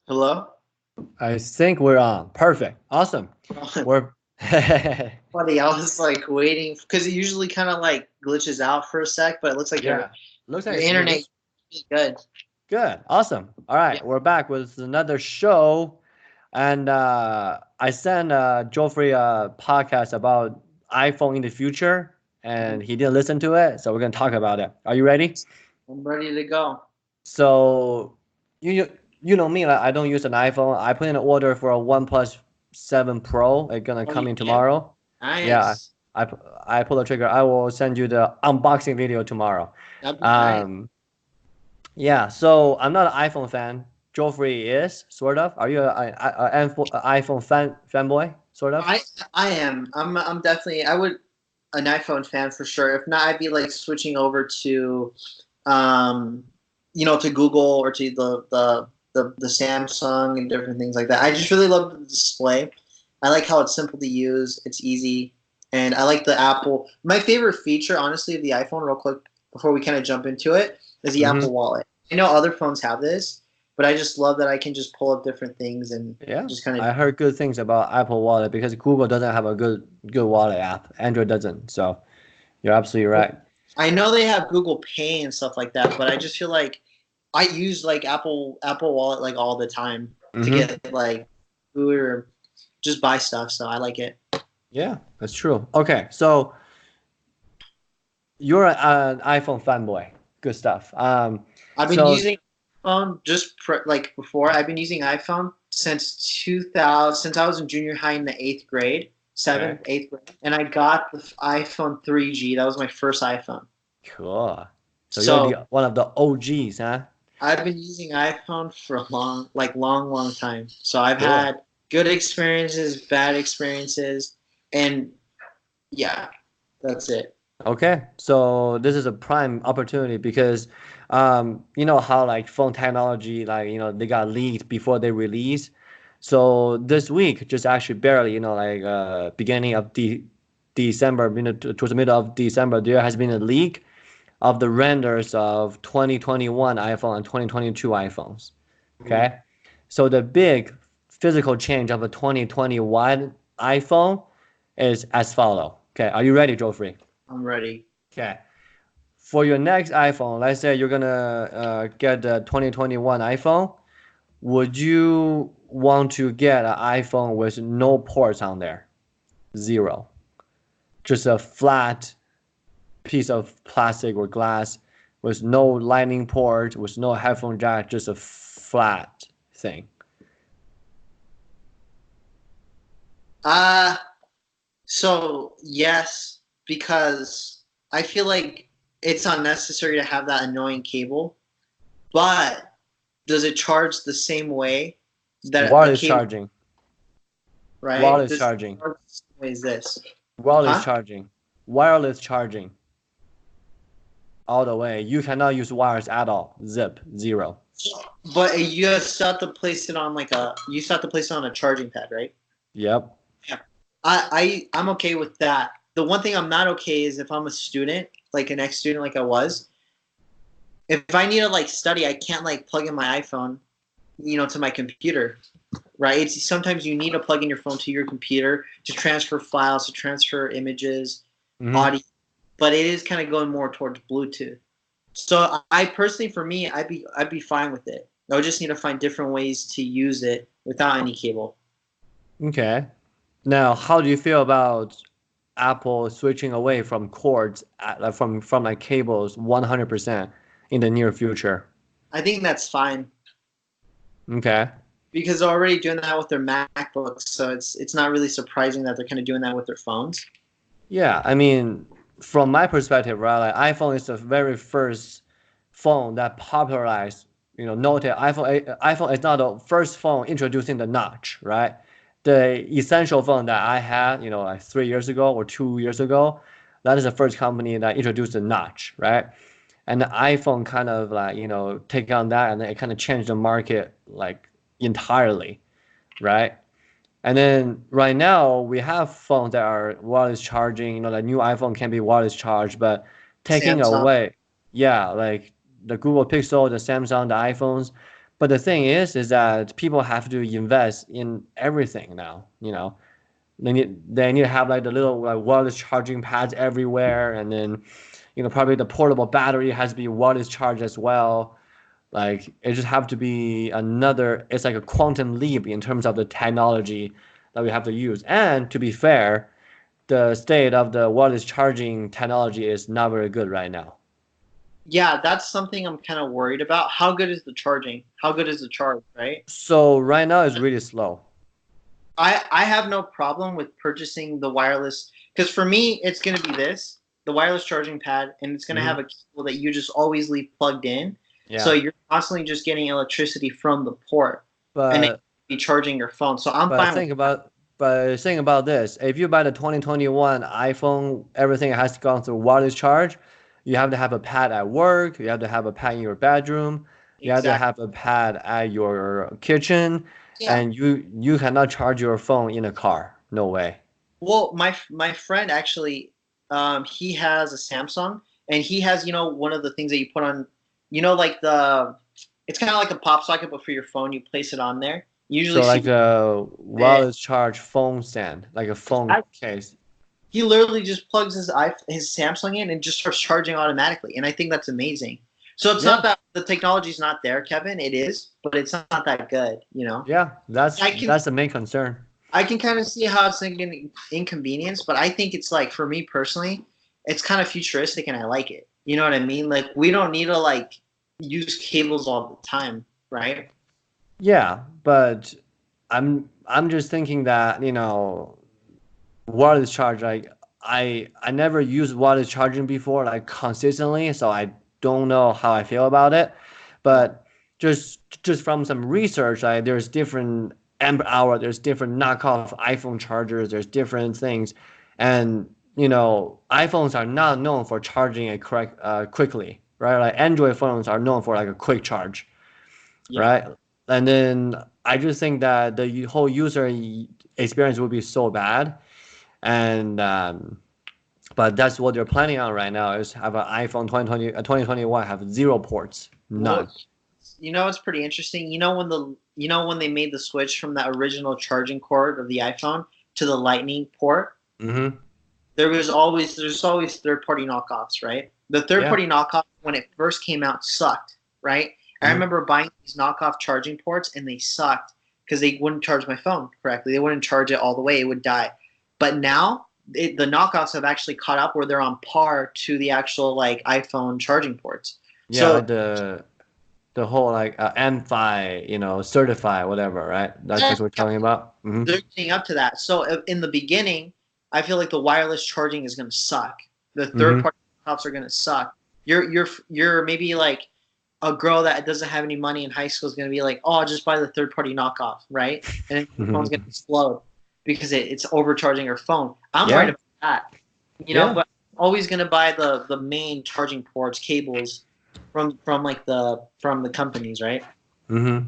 Hello? I think we're on. Perfect. Awesome. We're Funny, I was like waiting because it usually kind of like glitches out for a sec, but it looks like yeah. Looks like your it's internet released. is good. Good. Awesome. All Yeah. right. We're back with another show. And I sent Joffrey a podcast about iPhone in the future, and he didn't listen to it. So we're going to talk about it. Are you ready? I'm ready to go. So you you know me, like I don't use an iPhone. I put in an order for a OnePlus 7 Pro. It's gonna Oh, come you in did? tomorrow. Yeah, Nice. I I pull the trigger. I will send you the unboxing video tomorrow. That'd be nice. Um, yeah. So I'm not an iPhone fan. Joffrey is sort of. Are you an iPhone fanboy? Sort of. I I am. I'm definitely I would an iPhone fan for sure. If not, I'd be like switching over to um to Google or to the Samsung and different things like that. I just really love the display. I like how it's simple to use, it's easy, and I like the Apple. My favorite feature, honestly, of the iPhone, real quick before we kind of jump into it, is the Mm-hmm. Apple Wallet. I know other phones have this, but I just love that I can just pull up different things and Yeah, just kind of. I heard good things about Apple Wallet because Google doesn't have a good wallet app. Android doesn't. So you're absolutely right. I know they have Google Pay and stuff like that, but I just feel like I use like Apple Wallet like all the time to Mm-hmm. get like food or just buy stuff. So I like it. Yeah, that's true. Okay, so you're an iPhone fanboy. Good stuff. I've been So using iPhone like before. I've been using iPhone since 2000, since I was in junior high in the eighth grade, okay, seventh, eighth grade, and I got the iPhone 3G. That was my first iPhone. cool. So you're So the one of the OGs, huh? I've been using iPhone for a long time. So I've Cool. had good experiences, bad experiences, and yeah, that's it. Okay, so this is a prime opportunity because, you know how like phone technology, like they got leaked before they release. So this week, just actually barely, like beginning of December, towards the middle of December, there has been a leak of the renders of 2021 iPhone and 2022 iPhones. Mhm. Okay, so the big physical change of a 2021 iPhone is as follow. Okay, are you ready, Joffrey? I'm ready. Okay. For your next iPhone, let's say you're gonna get the 2021 iPhone, would you want to get an iPhone with no ports on there? Zero. Just a flat piece of plastic or glass with no lightning port, with no headphone jack, just a flat thing. Uh so yes, because I feel like it's unnecessary to have that annoying cable, but does it charge the same way that a Wireless cable, charging. right? Wireless Does it charging. charge the same way as this? Wireless Huh? charging. Wireless charging. All the way. You cannot use wires at all. Zip. Zero. But you still have to place it on you still have to place it on a charging pad, right? Yep. Yeah. I'm okay with that. The one thing I'm not okay is if I'm a student, like an ex student like I was, if I need to like study, I can't like plug in my iPhone, to my computer. Right? It's sometimes you need to plug in your phone to your computer to transfer files, to transfer images, Mm-hmm. audio, but it is kind of going more towards Bluetooth. So I personally, for me, I'd be fine with it. I would just need to find different ways to use it without any cable. Okay. Now, how do you feel about Apple switching away from cords, like from like cables, 100% in the near future? I think that's fine Okay. because they're already doing that with their MacBooks, so it's not really surprising that they're kind of doing that with their phones. Yeah, I mean, from my perspective, right, like iPhone is the very first phone that popularized, noted iPhone is not the first phone introducing the notch, right? The essential phone that I had, like 3 years ago or 2 years ago, that is the first company that introduced the notch, right? And the iPhone kind of like, take on that and then it kind of changed the market like entirely, right? And then right now we have phones that are wireless charging. The new iPhone can be wireless charged, but taking Samsung. away, yeah, like the Google Pixel, the Samsung, the iPhones. But the thing is that people have to invest in everything now. They need to have like the little like wireless charging pads everywhere, and then probably the portable battery has to be wireless charged as well. Like it just have to be another. It's like a quantum leap in terms of the technology that we have to use. And to be fair, the state of the wireless charging technology is not very good right now. Yeah, that's something I'm kind of worried about. How good is the charging? How good is the charge, right? So right now it's really slow. I have no problem with purchasing the wireless because for me it's going to be the wireless charging pad, and it's going to have a cable that you just always leave plugged in. So Yeah. you're constantly just getting electricity from the port, and it But be charging your phone. So I'm but fine with think that. about but think about this. If you buy the 2021 iPhone, everything has gone through wireless charge. You have to have a pad at work. You have to have a pad in your bedroom. You have to Exactly. have a pad at your kitchen, Yeah. and you cannot charge your phone in a car. No way. Well, my friend actually, he has a Samsung, and he has one of the things that you put on, like it's kind of like a pop socket, but for your phone, you place it on there. You usually So see like a it. wireless charge phone stand, like a phone case. He literally just plugs his Samsung in and just starts charging automatically, and I think that's amazing. So it's Yeah, not that the technology's not there, Kevin. It is, but it's not that good. yeah. That's I can that's the main concern. I can kind of see how it's an inconvenience, but I think it's like for me personally, it's kind of futuristic and I like it. You know what I mean? Like we don't need to like use cables all the time, right? Yeah, but I'm just thinking that wireless charge, like I never used wireless charging before like consistently, so I don't know how I feel about it. Yeah. But just from some research, like there's different amp hour, there's different knockoff iPhone chargers, there's different things, and iPhones are not known for charging it quickly, right? Like Android phones are known for like a quick charge, Yeah. right? And then I just think that the whole user experience will be so bad, and but that's what they're planning on right now is have an iPhone 2021 have zero ports, Well, none. it's pretty interesting. When they made the switch from the original charging cord of the iPhone to the Lightning port, Mm-hmm. there's always third party knockoffs, right? The third Yeah. party knockoff when it first came out sucked, right? I Mm-hmm. remember buying these knockoff charging ports and they sucked because they wouldn't charge my phone correctly. They wouldn't charge it all the way; it would die. But now the knockoffs have actually caught up where they're on par to the actual like iPhone charging ports. Yeah, So like the whole like M5, certified, whatever, right? That's what we're talking about. Mm-hmm. they're getting up to that. So in the beginning, I feel like the wireless charging is going to suck. The third Mm-hmm. party knockoffs are going to suck. You're maybe like a girl that doesn't have any money in high school is going to be like, oh, I'll just buy the third party knockoff, right? And then your phone's going to explode because it's overcharging her phone. I'm worried Yeah. about that, Yeah. but I'm always going to buy the main charging ports, cables from the companies, right? Mm-hmm.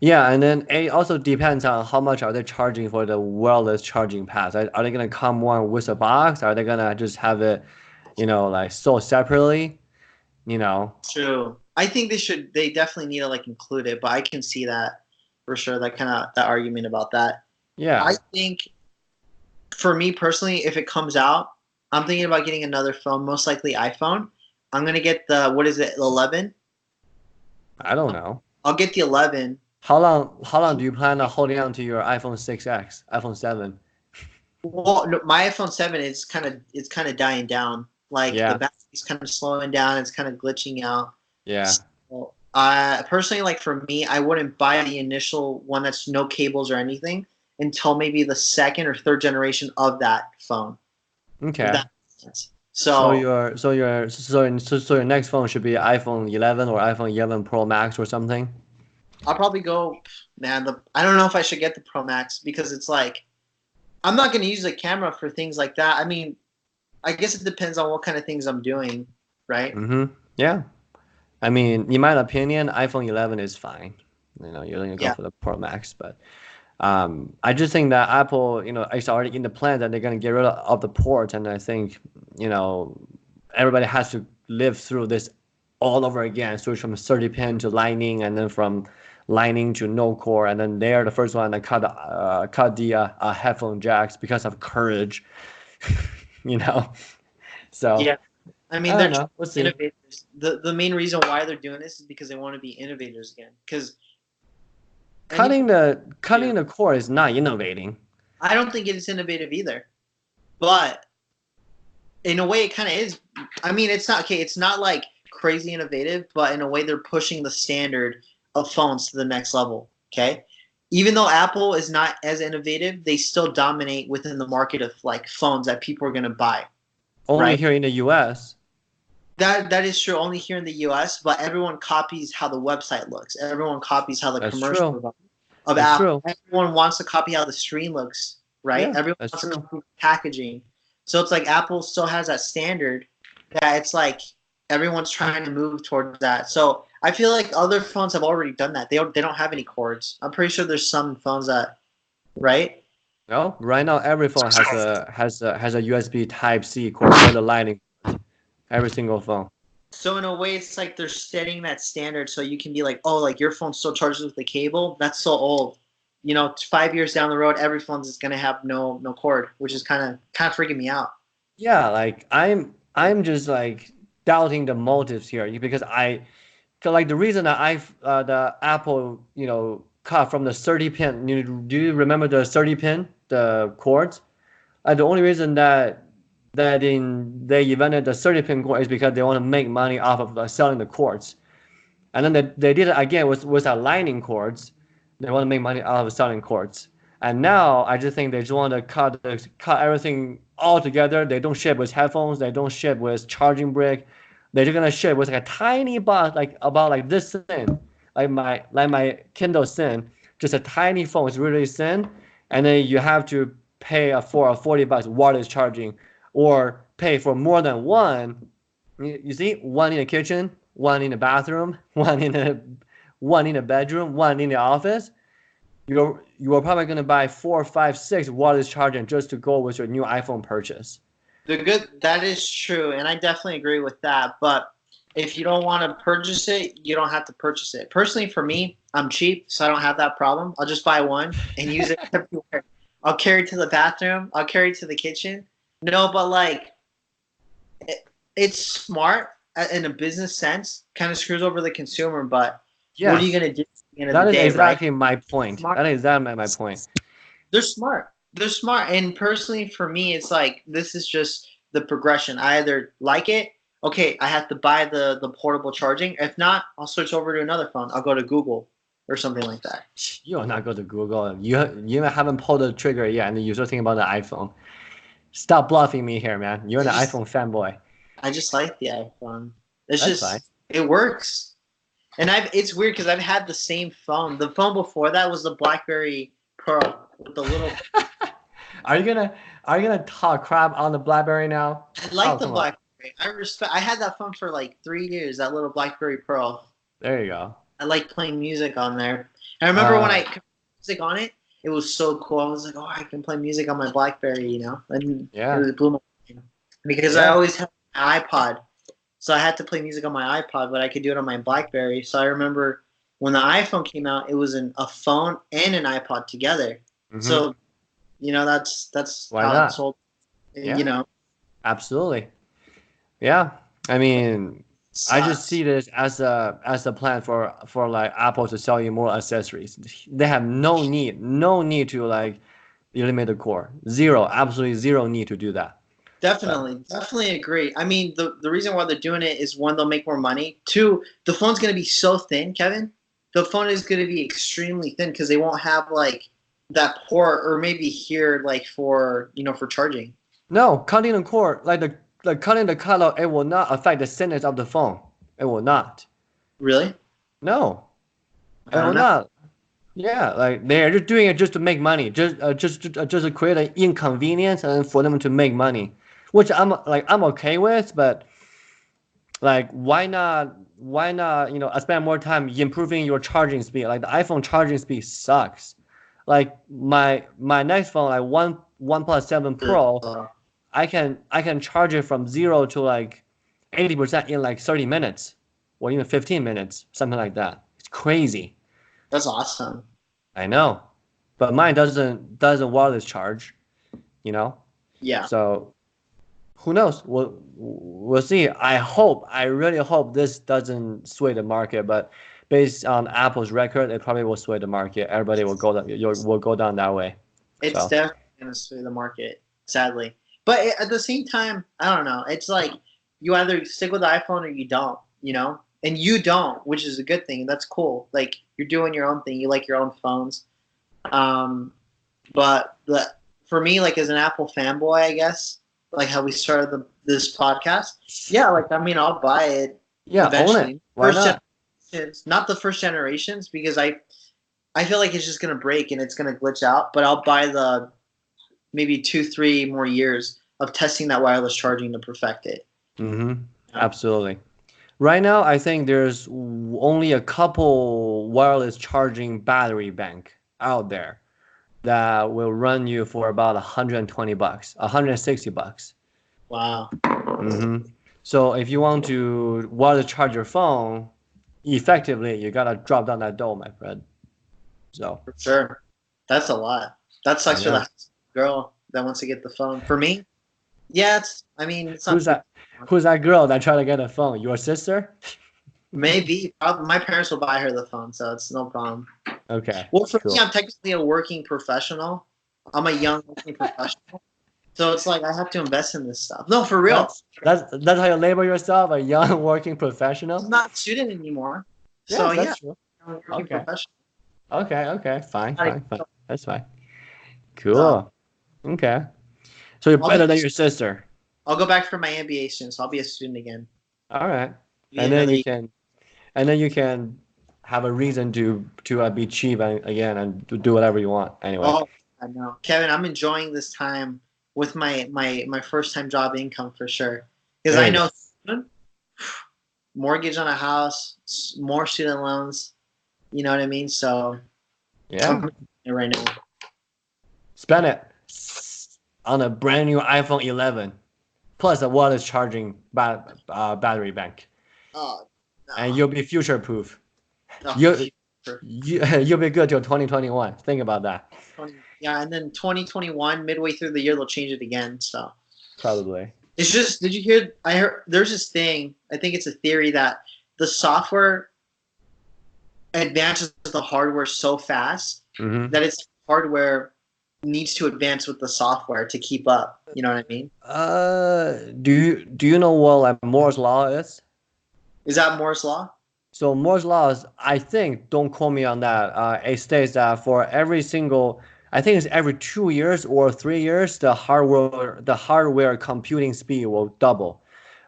Yeah, and then it also depends on how much are they charging for the wireless charging pads. Are they gonna come one with a box? Are they gonna just have it, like sold separately? You know? True. I think they definitely need to like include it, but I can see that for sure. That argument about that. Yeah. I think for me personally, if it comes out, I'm thinking about getting another phone, most likely iPhone. I'm gonna get what is it, 11? I don't know. I'll get the 11. How long do you plan on holding on to your iPhone 6X, iPhone 7? Well, no, my iPhone 7 is kind of dying down. Like the Yeah. battery's kind of slowing down. It's kind of glitching out. Yeah. So, personally, like for me, I wouldn't buy the initial one that's no cables or anything until maybe the second or third generation of that phone. If Okay. that makes sense. So So your next phone should be iPhone 11 or iPhone 11 Pro Max or something. I'll probably go, man. I don't know if I should get the Pro Max because it's like I'm not going to use the camera for things like that. I mean, I guess it depends on what kind of things I'm doing, right? Mm-hmm. Yeah. I mean, in my opinion, iPhone 11 is fine. You're gonna go Yeah. for the Pro Max, but I just think that Apple, is already in the plan that they're gonna get rid of the ports, and I think, everybody has to live through this all over again, switch from 30 pin to Lightning, and then from Lightning to no core, and then they're the first one that cut the headphone jacks because of courage, you know. So Yeah, I mean I don't they're know. We'll see. innovators. The main reason why they're doing this is because they want to be innovators again. Because Cutting the core is not innovating. I don't think it's innovative either, but in a way it kind of is. I mean, it's not okay. It's not like crazy innovative, but in a way they're pushing the standard of phones to the next level. Okay, even though Apple is not as innovative, they still dominate within the market of like phones that people are going to buy. Only Right? here in the U.S. That is true only here in the U.S., but everyone copies how the website looks. Everyone copies how the That's commercial true. of That's Apple. true. Everyone wants to copy how the screen looks, right? Yeah, Everyone that's wants to true. copy packaging. So it's like Apple still has that standard that it's like everyone's trying to move towards that. So I feel like other phones have already done that. They don't have any cords. I'm pretty sure there's some phones that, right? No, right now every phone has a USB Type C cord or the Lightning cord. Every single phone. So in a way, it's like they're setting that standard, so you can be like, oh, like your phone still charges with the cable. That's so old. 5 years down the road, every phone's is gonna have no cord, which is kind of freaking me out. Yeah, like I'm just like doubting the motives here because like the reason that the Apple cut from the 30 pin. Do you remember the 30 pin the cords? The only reason that they invented the 30 pin cord is because they want to make money off of selling the cords. And then they did it again with our Lightning cords. They want to make money out of selling cords. And now I just think they just want to cut everything all together. They don't ship with headphones. They don't ship with charging brick. They're just gonna ship with like a tiny box, like about like this thin, like my Kindle thin, just a tiny phone. It's really thin, and then you have to pay for a $40 wireless charging, or pay for more than one. You see, one in the kitchen, one in the bathroom, one in the bedroom, one in the office. You're probably gonna buy 4, 5, 6 wireless charging just to go with your new iPhone purchase. That is true, and I definitely agree with that. But if you don't want to purchase it, you don't have to purchase it. Personally, for me, I'm cheap, so I don't have that problem. I'll just buy one and use it everywhere. I'll carry it to the bathroom. I'll carry it to the kitchen. No, but like, it's smart in a business sense. Kind of screws over the consumer, but what are you Yes, gonna do at the end of that the is day, right? exactly my point. Smart. That is exactly my point. They're smart. They're smart. And personally, for me, it's like this is just the progression. I either like it, okay, I have to buy the portable charging. If not, I'll switch over to another phone. I'll go to Google or something like that. You will not go to Google. You haven't pulled the trigger yet, and you're still thinking about the iPhone. Stop bluffing me here, man. You're an iPhone fanboy. I just like the iPhone. It's That's just fine. it works. And it's weird because I've had the same phone. The phone before that was the BlackBerry Pearl with the little. Are you gonna talk crap on the BlackBerry now? I like the Come on. BlackBerry. I had that phone for like 3 years. That little BlackBerry Pearl. There you go. I like playing music on there. I remember when I put music on it, it was so cool. I was like, oh, I can play music on my BlackBerry, and Yeah. it really blew my mind because I always had an iPod, so I had to play music on my iPod, but I could do it on my BlackBerry. So I remember when the iPhone came out, it was a phone and an iPod together. Mhm. So that's Why how not? it sold. Yeah. Absolutely. Yeah. I mean, I just see this as a plan for like Apple to sell you more accessories. They have no need to like eliminate the core. Zero, absolutely zero need to do that. Definitely agree. I mean, the reason why they're doing it is one, they'll make more money. Two, the phone's gonna be so thin, Kevin. The phone is gonna be extremely thin because they won't have like that port or maybe here like for for charging. No, cutting the cord, like cutting the cutout, it will not affect the thickness of the phone. It will not. Really? No, it I will don't know. not. Yeah, like they're just doing it just to make money, just to create an inconvenience and for them to make money, which I'm okay with, but like why not spend more time improving your charging speed? Like the iPhone charging speed sucks. Like my next phone, like OnePlus 7 Pro, I can charge it from 0 to like 80% in like 30 minutes. or even 15 minutes, something like that. It's crazy. That's awesome. I know, but mine doesn't wireless charge, you know. Yeah. So who knows? We'll see. I really hope this doesn't sway the market, but based on Apple's record, it probably will sway the market. Everybody will go down that way. It's So definitely going to sway the market, sadly. But at the same time, I don't know. It's like you either stick with the iPhone or you don't, you know? And you don't, which is a good thing. That's cool. Like, you're doing your own thing. You like your own phones. But for me, like, as an Apple fanboy, I guess, like how we started this podcast, yeah, like, I mean, I'll buy it eventually. Own it. Why not? Not the first generations, because I feel like it's just going to break and it's going to glitch out. But I'll buy the maybe 2-3 more years of testing that wireless charging to perfect it. Mm-hmm. Absolutely. Right now, I think there's only a couple wireless charging battery bank out there that will run you for about $120, $160. Wow. Mm-hmm. So if you want to wireless charge your phone effectively, you gotta drop down that dough, my friend. So for sure, that's a lot. That sucks for that girl that wants to get the phone. For me, yeah, it's who's that? Who's that girl that tried to get a phone? Your sister? Maybe. My parents will buy her the phone, so it's no problem. Okay. Well, for me, I'm technically a working professional. I'm a young working professional, so it's like I have to invest in this stuff. No, for real. That's how you label yourself, a young working professional? I'm not a student anymore. Yeah, so that's true. I'm a working professional. Okay. Fine. That's fine. Cool. Okay. So you're better than your sister. I'll go back for my MBA soon, so I'll be a student again. All right. And then you can have a reason to be cheap again and to do whatever you want. Anyway. Oh, I know, Kevin. I'm enjoying this time with my first time job income for sure, because I know mortgage on a house, more student loans. You know what I mean? So yeah, right now, spend it on a brand new iPhone 11 plus a wireless charging battery bank. Oh, no. And you'll be future proof. You'll be good till 2021. Think about that. Yeah, and then 2021, midway through the year, they'll change it again. So probably. It's just, did you hear? I heard there's this thing. I think it's a theory that the software advances the hardware so fast that its hardware needs to advance with the software to keep up. You know what I mean? Do you know what like Moore's law is? Is that Moore's law? So Moore's law is, I think, don't quote me on that. It states that for every single, I think it's every 2 years or 3 years, the hardware computing speed will double.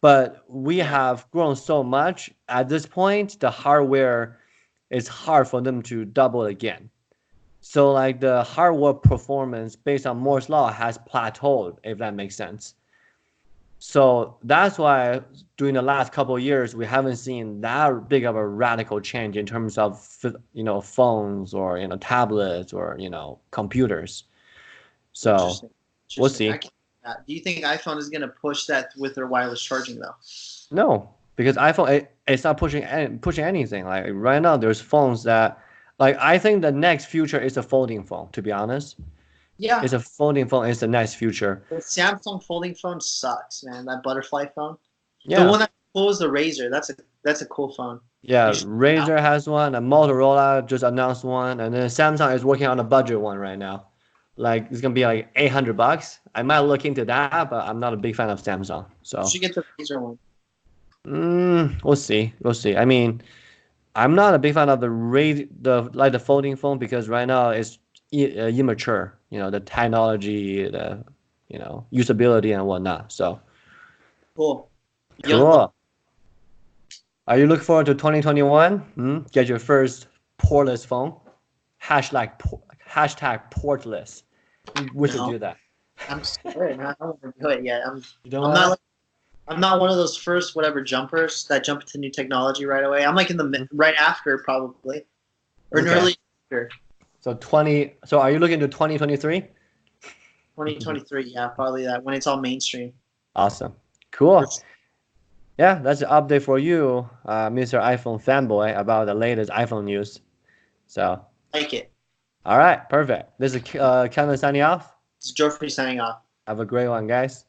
But we have grown so much at this point, the hardware is hard for them to double again. So like the hardware performance based on Moore's law has plateaued, if that makes sense. So that's why during the last couple of years, we haven't seen that big of a radical change in terms of, phones or, tablets or, computers. So we'll see. Do you think iPhone is going to push that with their wireless charging though? No, because iPhone, it's not pushing anything. Like right now, there's phones that, like I think the next future is a folding phone, to be honest. Yeah. It's a folding phone. It's the next future. The Samsung folding phone sucks, man. That butterfly phone. Yeah. The one that's cool is the Razr. That's a cool phone. Yeah, Razr has one, and Motorola just announced one, and then Samsung is working on a budget one right now. Like it's gonna be like $800. I might look into that, but I'm not a big fan of Samsung. So you should get the Razr one. We'll see. I mean, I'm not a big fan of the folding phone because right now it's immature. The technology, the usability and whatnot. So cool. Are you looking forward to 2021? Get your first portless phone. Hashtag portless. We should do that. I'm sorry, man. I don't want to do it yet. I'm not one of those first jumpers that jump into new technology right away. I'm like in the right after probably, or an early after. So are you looking to 2023? 2023, yeah, probably that when it's all mainstream. Awesome, cool. Yeah, that's an update for you, Mr. iPhone fanboy, about the latest iPhone news. So, Like it. all right, perfect. This is Kevin signing off. It's Jofre signing off. Have a great one, guys.